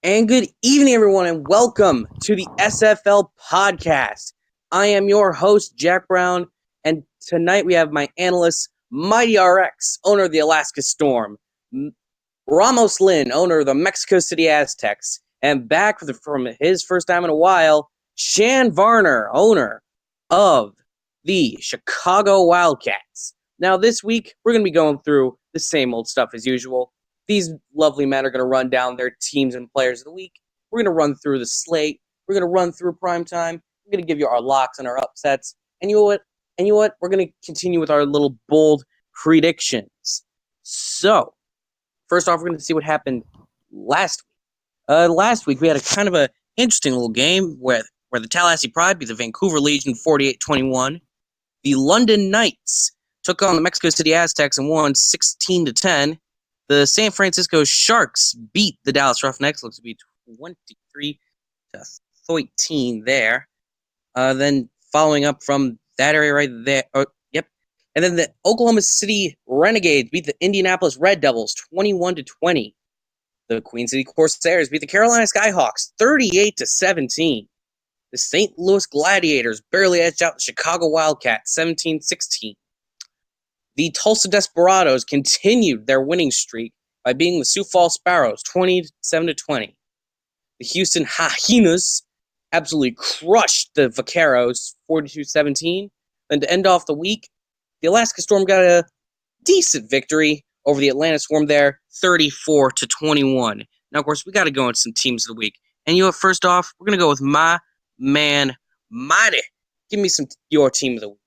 And good evening, everyone, and welcome to the SFL podcast. I am your host, Jack Brown, and tonight we have my analyst, Mighty RX, owner of the Alaska Storm, Ramos Lin, owner of the Mexico City Aztecs, and back from his first time in a while, Shan Varner, owner of the Chicago Wildcats. Now, this week, we're going to be going through the same old stuff as usual. These lovely men are going to run down their teams and players of the week. We're going to run through the slate. We're going to run through prime time. We're going to give you our locks and our upsets. And you know what? We're going to continue with our little bold predictions. So, first off, we're going to see what happened last week. Last week, we had a kind of a interesting little game where the Tallahassee Pride beat the Vancouver Legion 48-21. The London Knights took on the Mexico City Aztecs and won 16-10. The San Francisco Sharks beat the Dallas Roughnecks. Looks to be 23-13 there. Then following up from that area right there. Yep. And then the Oklahoma City Renegades beat the Indianapolis Red Devils 21-20. The Queen City Corsairs beat the Carolina Skyhawks 38-17. The St. Louis Gladiators barely edged out the Chicago Wildcats 17-16. The Tulsa Desperados continued their winning streak by beating the Sioux Falls Sparrows 27-20. The Houston Hyenas absolutely crushed the Vaqueros 42-17. Then to end off the week, the Alaska Storm got a decent victory over the Atlanta Swarm there, 34-21. Now, of course, we got to go into some teams of the week. And you know what? First off, we're going to go with my man, Mighty. Give me your team of the week.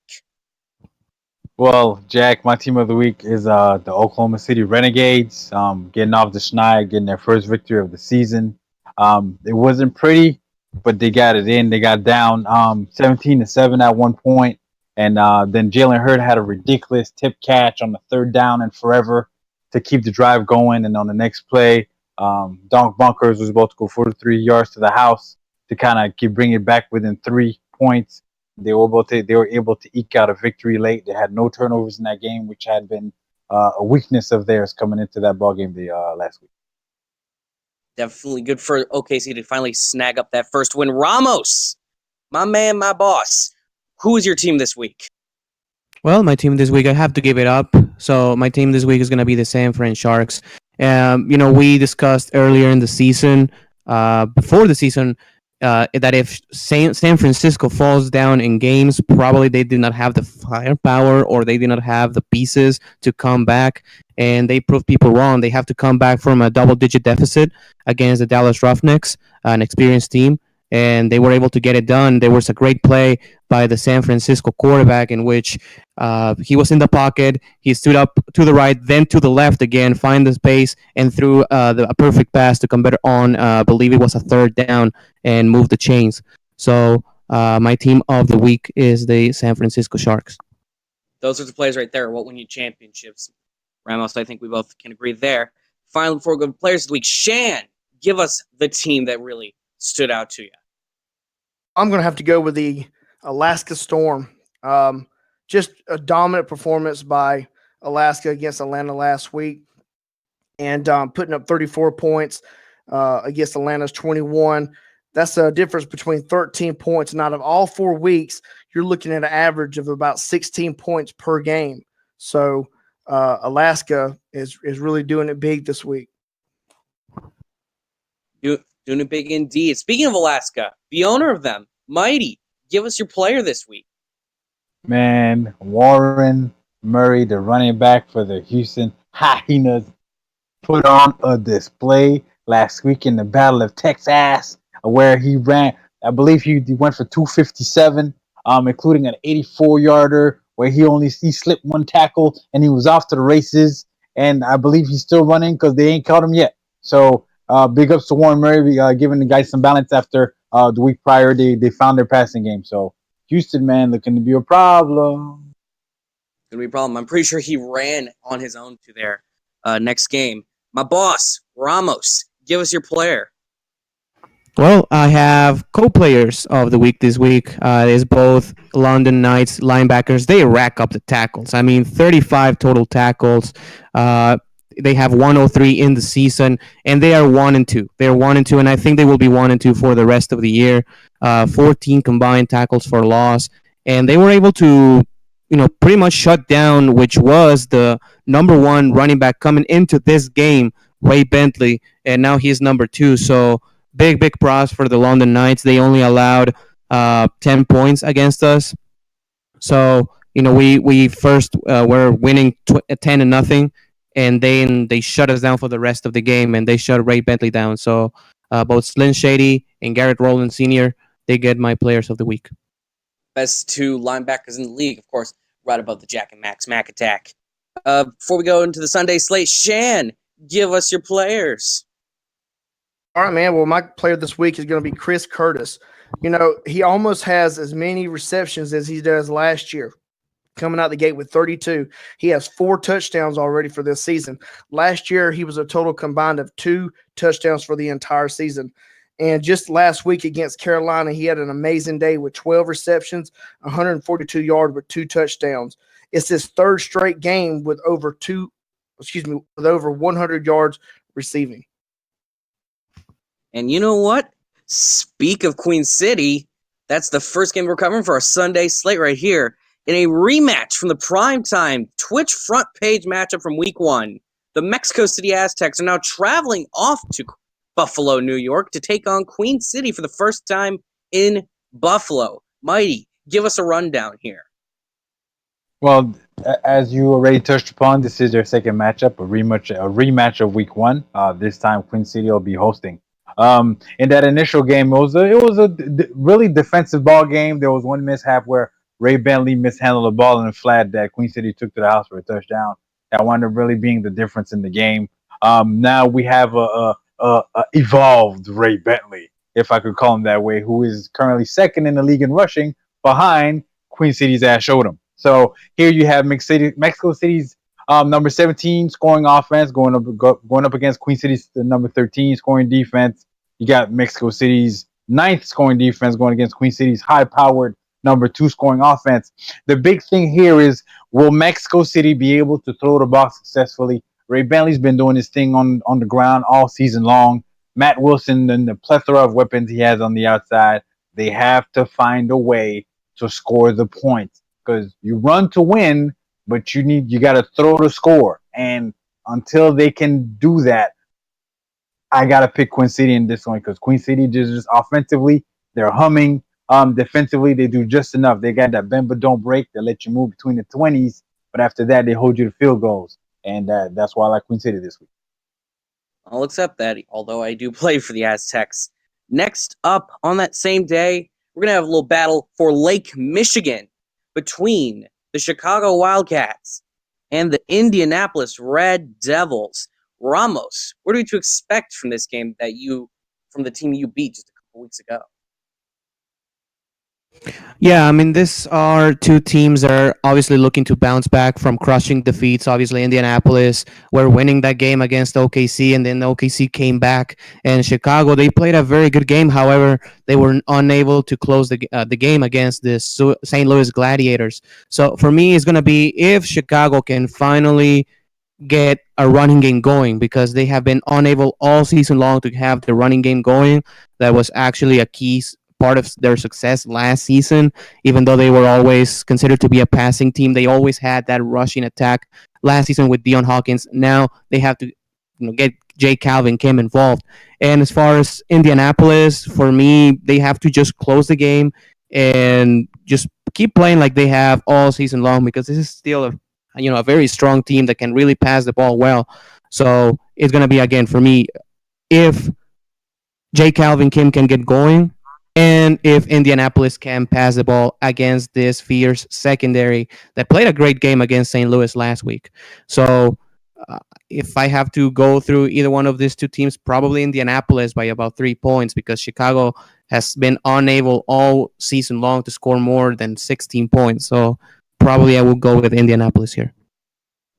Well, Jack, my team of the week is the Oklahoma City Renegades, getting off the schneid, getting their first victory of the season. It wasn't pretty, but they got it in. They got down 17-7 at one point, and then Jalen Hurd had a ridiculous tip catch on the third down and forever to keep the drive going. And on the next play, Donk Bunkers was about to go 43 yards to the house to kind of bring it back within 3 points. They were able to eke out a victory late. They had no turnovers in that game, which had been a weakness of theirs coming into that ball game last week. Definitely good for OKC to finally snag up that first win. Ramos, my man, my boss. Who is your team this week? Well, my team this week, I have to give it up. So my team this week is going to be the San Fran Sharks. We discussed earlier in the season, before the season, that if San Francisco falls down in games, probably they did not have the firepower or they did not have the pieces to come back, and they proved people wrong. They have to come back from a double-digit deficit against the Dallas Roughnecks, an experienced team, and they were able to get it done. There was a great play by the San Francisco quarterback in which he was in the pocket, he stood up to the right, then to the left again, find the space, and threw a perfect pass to convert on, I believe it was a third down, and move the chains. So my team of the week is the San Francisco Sharks. Those are the players right there. What win you championships? Ramos, I think we both can agree there. Finally, before we go to players of the week, Shan, give us the team that really stood out to you. I'm going to have to go with the Alaska Storm. Just a dominant performance by Alaska against Atlanta last week, and putting up 34 points against Atlanta's 21. That's a difference between 13 points. And out of all 4 weeks, you're looking at an average of about 16 points per game. So Alaska is really doing it big this week. Doing it big indeed. Speaking of Alaska, the owner of them, Mighty, give us your player this week. Man, Warren Murray, the running back for the Houston Hyenas, put on a display last week in the Battle of Texas, where he ran, I believe he went for 257, including an 84-yarder, where he slipped one tackle, and he was off to the races, and I believe he's still running because they ain't caught him yet. So big ups to Warren Murray, giving the guys some balance after the week prior they found their passing game. So Houston, man, looking to be a problem. Going to be a problem. I'm pretty sure he ran on his own to their next game. My boss, Ramos, give us your player. Well, I have co-players of the week this week. It's both London Knights linebackers. They rack up the tackles. I mean, 35 total tackles. They have 103 in the season, and they are 1-2. They're 1-2, and I think they will be 1-2 for the rest of the year. 14 combined tackles for loss, and they were able to, pretty much shut down, which was the number one running back coming into this game, Ray Bentley, and now he's number 2. So big props for the London Knights. They only allowed 10 points against us. So we first were winning 10-0, and then they shut us down for the rest of the game, and they shut Ray Bentley down. So both Slim Shady and Garrett Rowland Sr., they get my players of the week. Best 2 linebackers in the league, of course, right above the Jack and Max Mac Attack. Before we go into the Sunday slate, Shan, give us your players. All right, man. Well, my player this week is going to be Chris Curtis. He almost has as many receptions as he does last year, coming out the gate with 32. He has 4 touchdowns already for this season. Last year, he was a total combined of 2 touchdowns for the entire season. And just last week against Carolina, he had an amazing day with 12 receptions, 142 yards with 2 touchdowns. It's his 3rd straight game with over 100 yards receiving. And you know what? Speak of Queen City, that's the first game we're covering for our Sunday slate right here. In a rematch from the primetime Twitch front page matchup from week 1, the Mexico City Aztecs are now traveling off to Buffalo, New York to take on Queen City for the first time in Buffalo. Mighty, give us a rundown here. Well, as you already touched upon, this is their second matchup, a rematch of week 1. This time Queen City will be hosting. In that initial game, it was a really defensive ball game. There was one mishap where Ray Bentley mishandled the ball in the flat that Queen City took to the house for a touchdown. That wound up really being the difference in the game. Now we have a evolved Ray Bentley, if I could call him that way, who is currently 2nd in the league in rushing behind Queen City's Ash Odom. So here you have Mexico City's number 17 scoring offense going up against Queen City's number 13 scoring defense. You got Mexico City's 9th scoring defense going against Queen City's high-powered number 2 scoring offense. The big thing here is, will Mexico City be able to throw the ball successfully? Ray Bentley's been doing his thing on the ground all season long. Matt Wilson and the plethora of weapons he has on the outside, they have to find a way to score the points, because you run to win, but you got to throw to score. And until they can do that, I got to pick Queen City in this one, because Queen City just offensively, they're humming. Defensively, they do just enough. They got that bend but don't break. They let you move between the 20s, but after that, they hold you to field goals. And that's why I like Queen City this week. I'll accept that, although I do play for the Aztecs. Next up on that same day, we're going to have a little battle for Lake Michigan between the Chicago Wildcats and the Indianapolis Red Devils. Ramos, what are we to expect from this game from the team you beat just a couple weeks ago? Yeah, I mean, these are 2 teams that are obviously looking to bounce back from crushing defeats. Obviously, Indianapolis were winning that game against OKC, and then OKC came back. And Chicago, they played a very good game. However, they were unable to close the game against the St. Louis Gladiators. So for me, it's going to be if Chicago can finally get a running game going, because they have been unable all season long to have the running game going. That was actually a key part of their success last season. Even though they were always considered to be a passing team, they always had that rushing attack last season with Deion Hawkins. Now they have to get Jay Calvin Kim involved. And as far as Indianapolis, for me, they have to just close the game and just keep playing like they have all season long, because this is still a very strong team that can really pass the ball well. So it's going to be, again, for me, if Jay Calvin Kim can get going, and if Indianapolis can pass the ball against this fierce secondary that played a great game against St. Louis last week. So if I have to go through either one of these 2 teams, probably Indianapolis by about 3 points, because Chicago has been unable all season long to score more than 16 points. So probably I will go with Indianapolis here.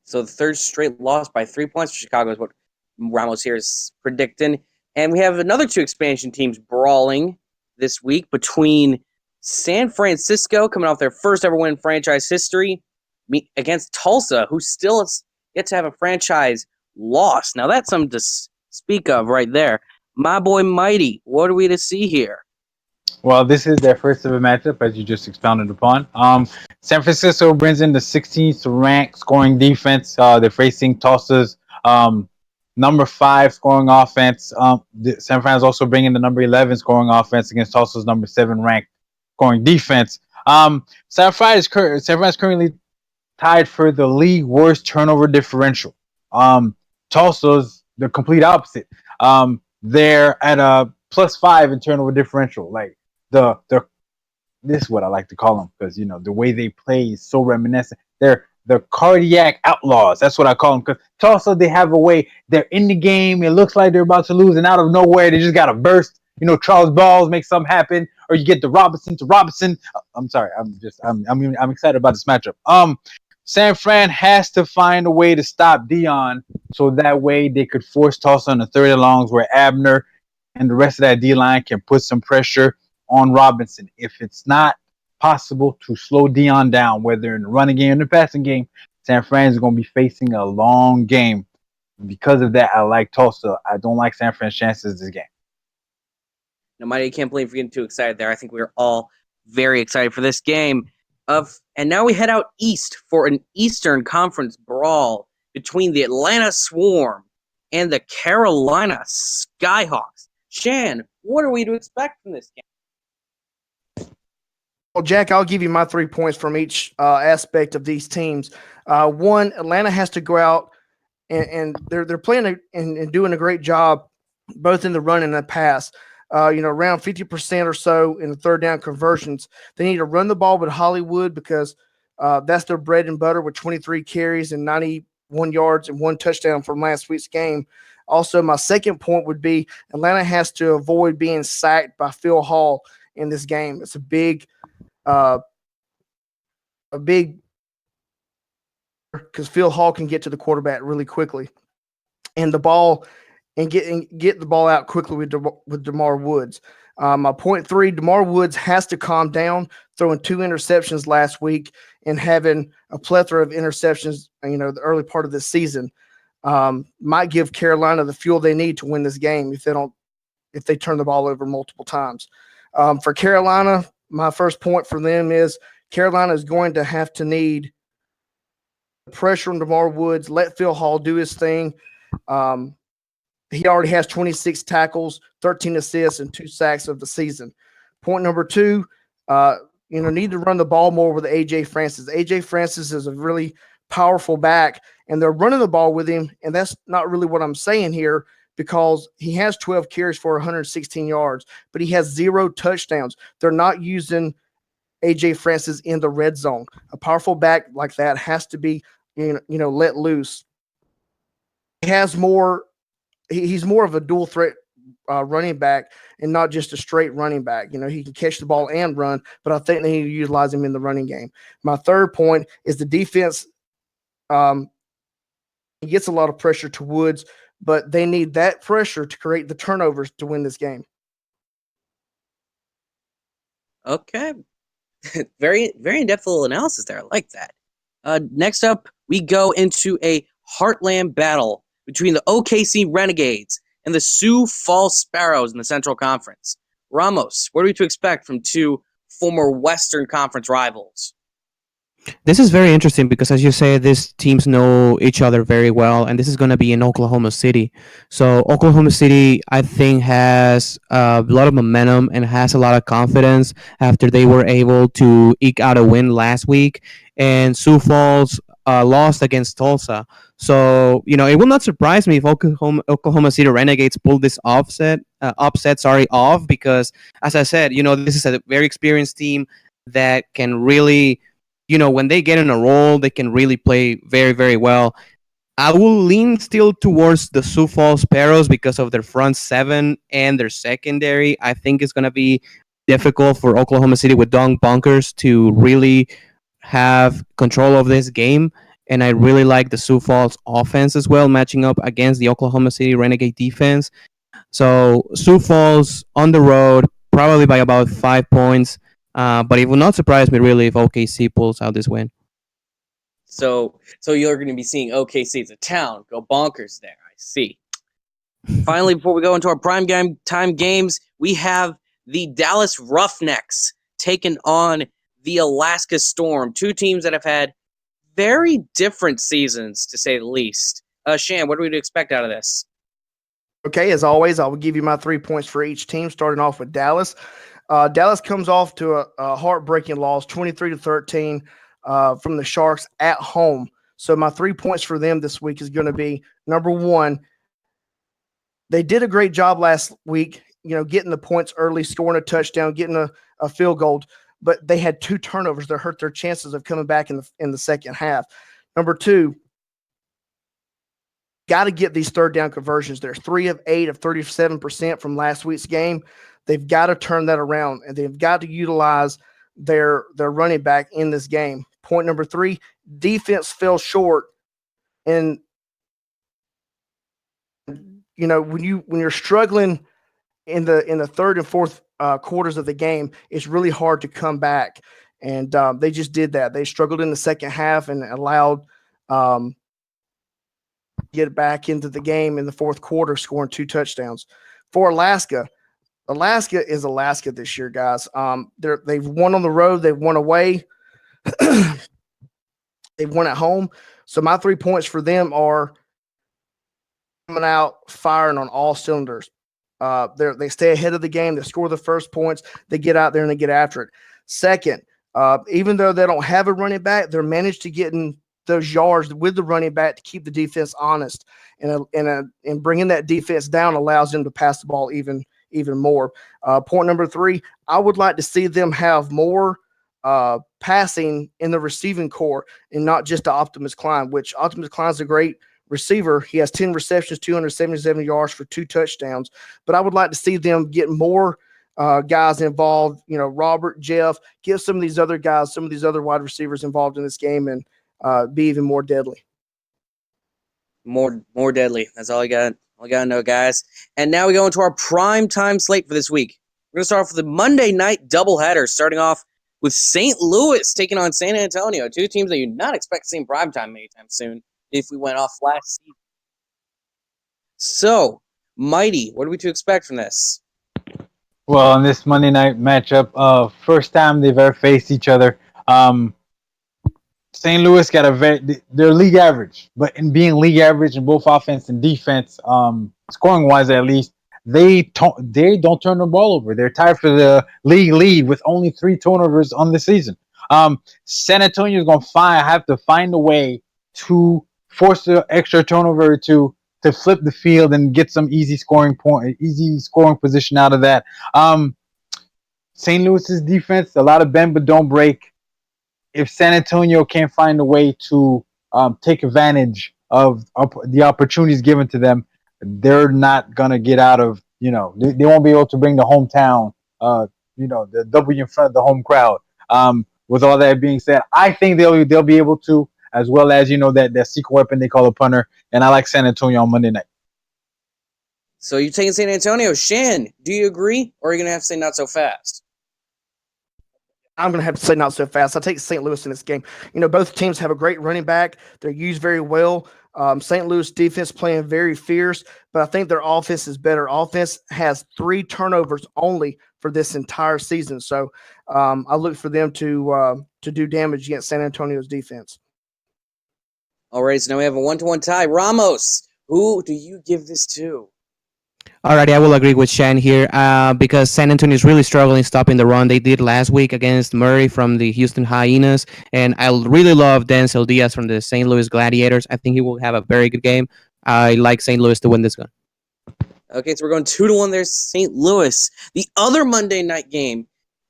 So the 3rd straight loss by 3 points for Chicago is what Ramos here is predicting. And we have another 2 expansion teams brawling this week between San Francisco, coming off their first ever win in franchise history, against Tulsa, who still has yet to have a franchise loss. Now, that's something to speak of right there. My boy Mighty, what are we to see here? Well, this is their first ever matchup, as you just expounded upon. San Francisco brings in the 16th ranked scoring defense. They're facing Tulsa's number 5 scoring offense. San Fran is also bringing the number 11 scoring offense against Tulsa's number 7 ranked scoring defense. San Fran is currently tied for the league worst turnover differential. Tulsa's the complete opposite. They're at a +5 in turnover differential. Like the this is what I like to call them, because the way they play is so reminiscent. They're the cardiac outlaws. That's what I call them, because Tulsa, they have a way. They're in the game. It looks like they're about to lose, and out of nowhere, they just got a burst. Charles Balls make something happen, or you get the Robinson to Robinson. I'm sorry. I'm excited about this matchup. San Fran has to find a way to stop Dion, so that way they could force Tulsa on the 3rd and longs, where Abner and the rest of that D-line can put some pressure on Robinson. If it's not possible to slow Dion down, whether in the running game or the passing game, San Fran is going to be facing a long game. Because of that, I like Tulsa. I don't like San Fran's chances this game. Now, Mighty, I can't believe we're getting too excited there. I think we're all very excited for this game. And now we head out east for an Eastern Conference brawl between the Atlanta Swarm and the Carolina Skyhawks. Shan, what are we to expect from this game? Well, Jack, I'll give you my 3 points from each aspect of these teams. One, Atlanta has to go out and they're playing and doing a great job both in the run and the pass. Around 50% or so in the 3rd down conversions. They need to run the ball with Hollywood, because that's their bread and butter, with 23 carries and 91 yards and 1 touchdown from last week's game. Also, my second point would be Atlanta has to avoid being sacked by Phil Hall in this game. It's a big because Phil Hall can get to the quarterback really quickly, and the ball and get the ball out quickly with DeMar Woods. My point 3, DeMar Woods has to calm down, throwing 2 interceptions last week and having a plethora of interceptions, the early part of this season. Might give Carolina the fuel they need to win this game if they turn the ball over multiple times. For Carolina, my first point for them is Carolina is going to have to need pressure on DeMar Woods, let Phil Hall do his thing. He already has 26 tackles, 13 assists, and 2 sacks of the season. Point number 2, need to run the ball more with A.J. Francis. A.J. Francis is a really powerful back, and they're running the ball with him, and that's not really what I'm saying here, because he has 12 carries for 116 yards, but he has 0 touchdowns. They're not using A.J. Francis in the red zone. A powerful back like that has to be, let loose. He's more of a dual threat running back and not just a straight running back. He can catch the ball and run, but I think they need to utilize him in the running game. My third point is the defense. He gets a lot of pressure to Woods, but they need that pressure to create the turnovers to win this game. Okay. Very, very in-depth little analysis there. I like that. Next up, we go into a heartland battle between the OKC Renegades and the Sioux Falls Sparrows in the Central Conference. Ramos, what are we to expect from 2 former Western Conference rivals? This is very interesting because, as you say, these teams know each other very well, and this is going to be in Oklahoma City. So Oklahoma City, I think, has a lot of momentum and has a lot of confidence after they were able to eke out a win last week, and Sioux Falls lost against Tulsa. So, it will not surprise me if Oklahoma City Renegades pull this upset off, because, as I said, this is a very experienced team that can really, when they get in a roll, they can really play very, very well. I will lean still towards the Sioux Falls Sparrows because of their front 7 and their secondary. I think it's going to be difficult for Oklahoma City with Don Bunkers to really have control of this game. And I really like the Sioux Falls offense as well, matching up against the Oklahoma City Renegade defense. So Sioux Falls on the road, probably by about 5 points. But it will not surprise me really if OKC pulls out this win. So you're going to be seeing OKC as a town go bonkers there. I see. Finally, before we go into our prime time games, we have the Dallas Roughnecks taking on the Alaska Storm, two teams that have had very different seasons, to say the least. Shan, what do we expect out of this? Okay, as always, I will give you my 3 points for each team, starting off with Dallas. Dallas comes off to a heartbreaking loss, 23-13, from the Sharks at home. So my 3 points for them this week is going to be, number one, they did a great job last week, getting the points early, scoring a touchdown, getting a field goal, but they had 2 turnovers that hurt their chances of coming back in the second half. Number two, got to get these third down conversions. They're 3 of 8 of 37% from last week's game. They've got to turn that around, and they've got to utilize their running back in this game. Point number 3, defense fell short. And when you're struggling in the third and fourth quarters of the game, it's really hard to come back. And they just did that. They struggled in the second half and allowed get back into the game in the fourth quarter, scoring 2 touchdowns. For Alaska is Alaska this year, guys. They've won on the road. They've won away. They've won at home. So my 3 points for them are coming out firing on all cylinders. They stay ahead of the game. They score the first points. They get out there and they get after it. Second, even though they don't have a running back, they're managed to get in those yards with the running back to keep the defense honest, and bringing that defense down allows them to pass the ball even more. Point number 3, I would like to see them have more passing in the receiving core and not just to Optimus Klein, which Optimus Klein's a great receiver. He has 10 receptions, 277 yards for 2 touchdowns, but I would like to see them get more guys involved, Robert, Jeff, get some of these other guys, some of these other wide receivers involved in this game and be even more deadly. More deadly. That's all I got. All I got to know, guys. And now we go into our prime time slate for this week. We're going to start off with the Monday night doubleheader, starting off with St. Louis taking on San Antonio, two teams that you'd not expect to see in prime time anytime soon if we went off last season. So, Mighty, what are we to expect from this? Well, in this Monday night matchup, first time they've ever faced each other. St. Louis got they're league average, but in being league average in both offense and defense, scoring wise at least, they don't turn the ball over. They're tied for the league lead with only 3 turnovers on the season. San Antonio is going to have to find a way to force the extra turnover to flip the field and get some easy scoring position out of that. St. Louis's defense, a lot of bend but don't break. If San Antonio can't find a way to take advantage of the opportunities given to them, they're not gonna get out of, they won't be able to bring the hometown, the W in front of the home crowd. With all that being said, I think they'll be able to, as well as that secret weapon they call a punter. And I like San Antonio on Monday night. So you're taking San Antonio. Shan, do you agree, or are you gonna have to say not so fast? I'm going to have to say not so fast. I take St. Louis in this game. Both teams have a great running back. They're used very well. St. Louis defense playing very fierce, but I think their offense is better. Offense has 3 turnovers only for this entire season. So I look for them to do damage against San Antonio's defense. All right, so now we have a 1-1 tie. Ramos, who do you give this to? Alrighty, I will agree with Shan here because San Antonio is really struggling stopping the run. They did last week against Murray from the Houston Hyenas, and I really love Denzel Diaz from the St. Louis Gladiators. I think he will have a very good game. I like St. Louis to win this one. Okay, so we're going 2-1 there, St. Louis. The other Monday night game,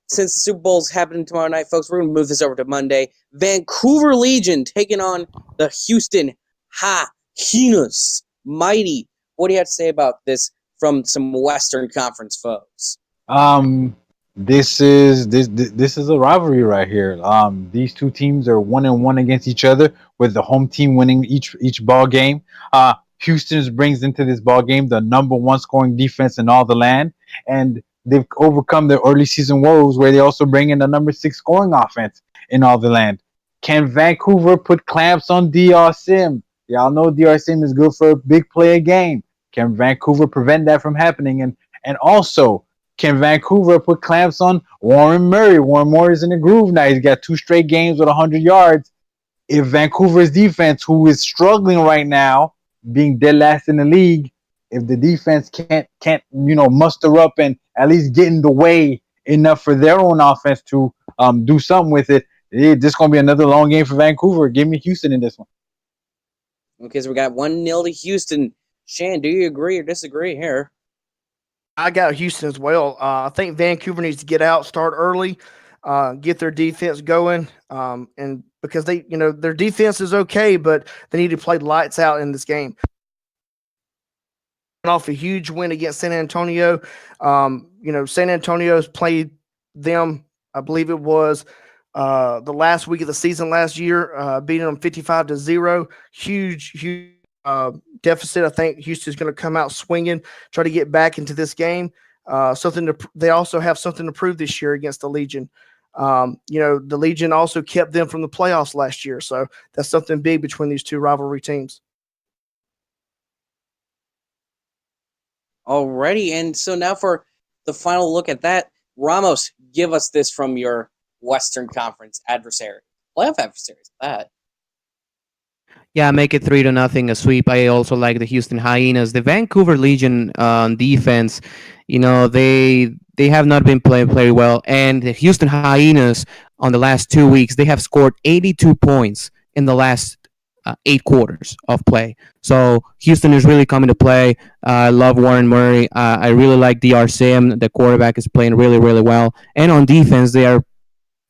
since the Super Bowl's happening tomorrow night, folks, we're going to move this over to Monday. Vancouver Legion taking on the Houston Hyenas. Mighty, what do you have to say about this from some Western Conference foes? This is a rivalry right here. These two teams are 1-1 against each other, with the home team winning each ball game. Houston brings into this ball game the number 1 scoring defense in all the land, and they've overcome their early season woes where they also bring in the number 6 scoring offense in all the land. Can Vancouver put clamps on DR Sim? Y'all know DR Sim is good for a big player game. Can Vancouver prevent that from happening? And also, can Vancouver put clamps on Warren Murray? Warren Murray's in the groove now. He's got 2 straight games with 100 yards. If Vancouver's defense, who is struggling right now, being dead last in the league, if the defense can't muster up and at least get in the way enough for their own offense to do something with it, this is going to be another long game for Vancouver. Give me Houston in this one. Okay, so we got 1-0 to Houston. Shan, do you agree or disagree here? I got Houston as well. I think Vancouver needs to get out, start early, get their defense going, and because their defense is okay, but they need to play lights out in this game. Off a huge win against San Antonio. San Antonio's played them, I believe it was the last week of the season last year, beating them 55-0. Huge deficit. I think Houston's going to come out swinging, try to get back into this game. They also have something to prove this year against the Legion. The Legion also kept them from the playoffs last year, so that's something big between these two rivalry teams. Alrighty, and so now for the final look at that, Ramos, give us this from your Western Conference adversary, playoff adversaries. That. Yeah, make it 3-0, a sweep. I also like the Houston Hyenas. The Vancouver Legion defense, they have not been playing very well. And the Houston Hyenas on the last 2 weeks, they have scored 82 points in the last 8 quarters of play. So Houston is really coming to play. I love Warren Murray. I really like DR Sim. The quarterback is playing really, really well. And on defense, they are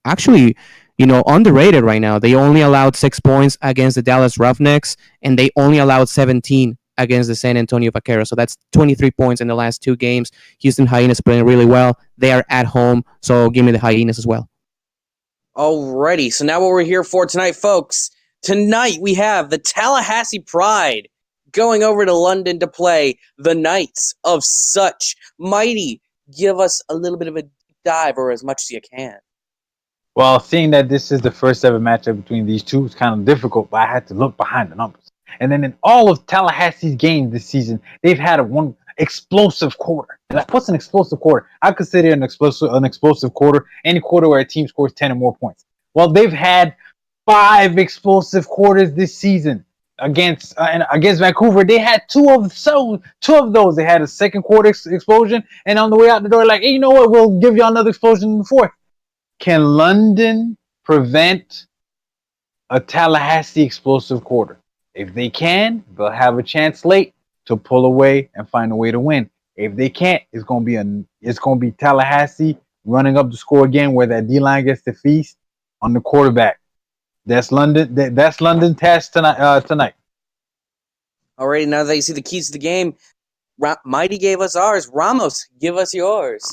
actually underrated right now. They only allowed 6 points against the Dallas Roughnecks, and they only allowed 17 against the San Antonio Vaqueros. So that's 23 points in the last 2 games. Houston Hyenas playing really well. They are at home, so give me the Hyenas as well. Alrighty, so now what we're here for tonight, folks. Tonight we have the Tallahassee Pride going over to London to play the Knights of Such. Mighty, give us a little bit of a dive, or as much as you can. Well, seeing that this is the first ever matchup between these two, it's kind of difficult, but I had to look behind the numbers. And then in all of Tallahassee's games this season, they've had one explosive quarter. What's an explosive quarter? I consider an explosive quarter any quarter where a team scores 10 or more points. Well, they've had 5 explosive quarters this season against Vancouver. They had two of those. They had a second quarter explosion, and on the way out the door, like, hey, you know what? We'll give you another explosion in the fourth. Can London prevent a Tallahassee explosive quarter? If they can, they'll have a chance late to pull away and find a way to win. If they can't, it's gonna be Tallahassee running up the score again, where that D-line gets the feast on the quarterback. That's London. That's London task tonight. Alrighty, now that you see the keys to the game, Mighty gave us ours. Ramos, give us yours.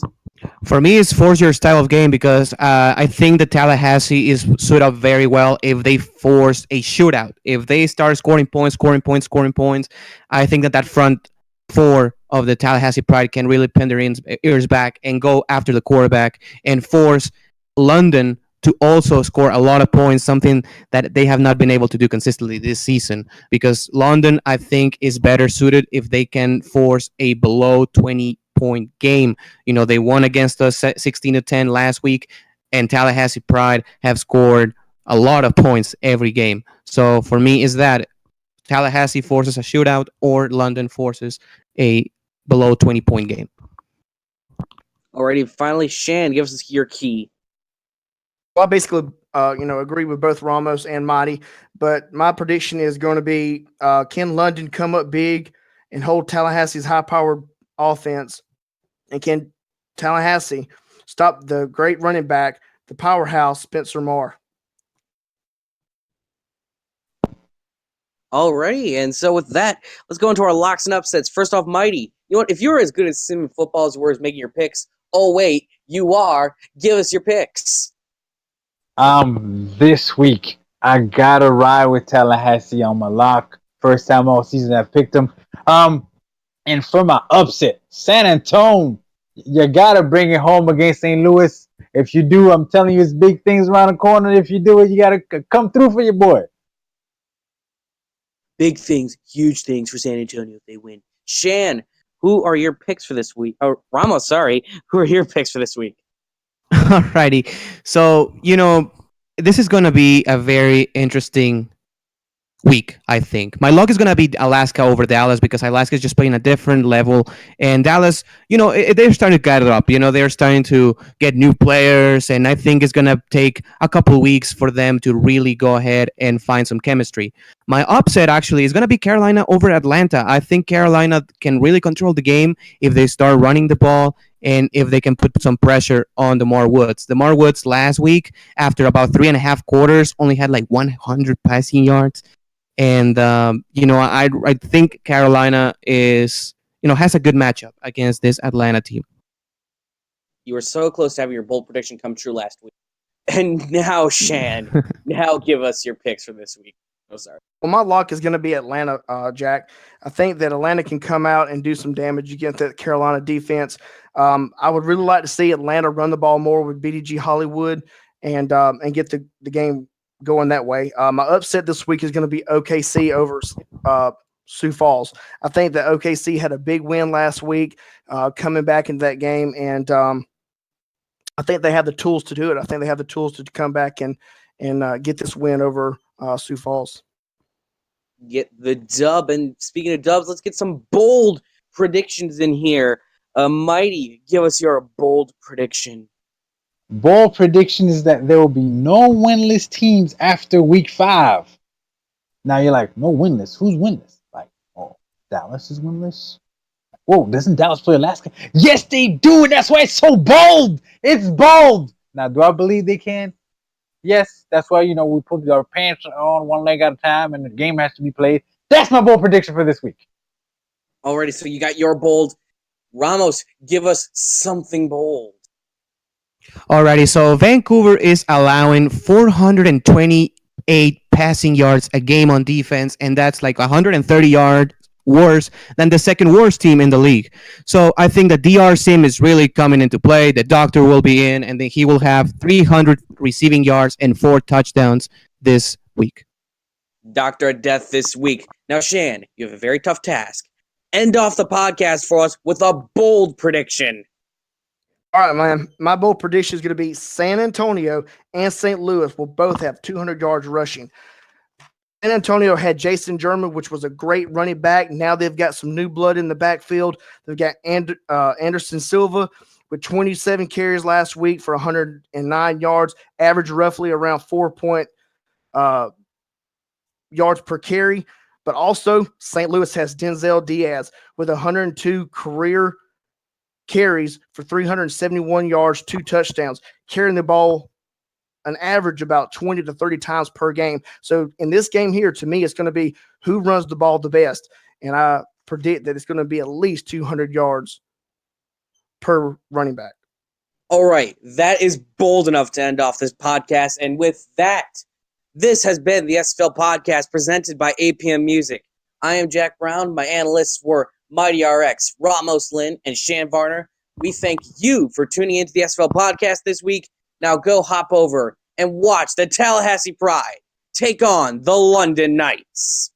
For me, it's force your style of game, because I think that Tallahassee is suited up very well if they force a shootout. If they start scoring points, I think that front 4 of the Tallahassee Pride can really pin their ears back and go after the quarterback and force London to also score a lot of points, something that they have not been able to do consistently this season, because London, I think, is better suited if they can force a below 20-point game. They won against us 16-10 last week, and Tallahassee Pride have scored a lot of points every game. So for me, is that Tallahassee forces a shootout or London forces a below 20-point game. Alrighty, finally, Shan, give us your key. Well, I basically, agree with both Ramos and Mighty, but my prediction is going to be can London come up big and hold Tallahassee's high-powered offense, and can Tallahassee stop the great running back, the powerhouse Spencer Moore? Alrighty, and so with that, let's go into our locks and upsets. First off, Mighty, you know what? If you're as good at simming football as we're making your picks, oh wait, you are. Give us your picks. This week I gotta ride with Tallahassee on my lock. First time all season I've picked them. And for my upset, San Antonio, you gotta bring it home against St. Louis. If you do, I'm telling you, it's big things around the corner. If you do it, you got to come through for your boy. Big things, huge things for San Antonio if they win. Shan, who are your picks for this week? Oh, Ramos, sorry. Who are your picks for this week? Alrighty. So, this is going to be a very interesting week, I think. My luck is going to be Alaska over Dallas because Alaska is just playing a different level. And Dallas, they're starting to get it up. They're starting to get new players. And I think it's going to take a couple of weeks for them to really go ahead and find some chemistry. My upset actually is going to be Carolina over Atlanta. I think Carolina can really control the game if they start running the ball and if they can put some pressure on DeMar Woods. DeMar Woods last week, after about 3.5 quarters, only had like 100 passing yards. And, I think Carolina has a good matchup against this Atlanta team. You were so close to having your bold prediction come true last week. And now, Shan, now give us your picks for this week. Oh, sorry. Well, my lock is going to be Atlanta, Jack. I think that Atlanta can come out and do some damage against that Carolina defense. I would really like to see Atlanta run the ball more with BDG Hollywood and get the game going that way. My upset this week is going to be OKC over Sioux Falls. I think that OKC had a big win last week coming back into that game, and I think they have the tools to do it. I think they have the tools to come back and get this win over Sioux Falls. Get the dub. And speaking of dubs, let's get some bold predictions in here. Mighty, give us your bold prediction. Bold prediction is that there will be no winless teams after week 5. Now you're like, no winless? Who's winless? Like, oh, Dallas is winless? Whoa, doesn't Dallas play Alaska? Yes, they do, and that's why it's so bold. It's bold. Now, do I believe they can? Yes, that's why, we put our pants on one leg at a time, and the game has to be played. That's my bold prediction for this week. Alrighty, so you got your bold. Ramos, give us something bold. Alrighty, so Vancouver is allowing 428 passing yards a game on defense, and that's like 130 yards worse than the second worst team in the league. So I think the DR sim is really coming into play. The doctor will be in, and then he will have 300 receiving yards and 4 touchdowns this week. Doctor of Death this week. Now, Shan, you have a very tough task. End off the podcast for us with a bold prediction. All right, man. My bold prediction is going to be San Antonio and St. Louis will both have 200 yards rushing. San Antonio had Jason German, which was a great running back. Now they've got some new blood in the backfield. They've got Anderson Silva with 27 carries last week for 109 yards, average roughly around 4 yards per carry. But also, St. Louis has Denzel Diaz with 102 career carries for 371 yards, 2 touchdowns, carrying the ball an average about 20 to 30 times per game. So in this game here, to me, it's going to be who runs the ball the best. And I predict that it's going to be at least 200 yards per running back. All right, that is bold enough to end off this podcast. And with that, this has been the SFL podcast presented by APM Music. I am Jack Brown. My analysts were Mighty RX, Ramos Lynn, and Shan Varner. We thank you for tuning into the SFL podcast this week. Now go hop over and watch the Tallahassee Pride take on the London Knights.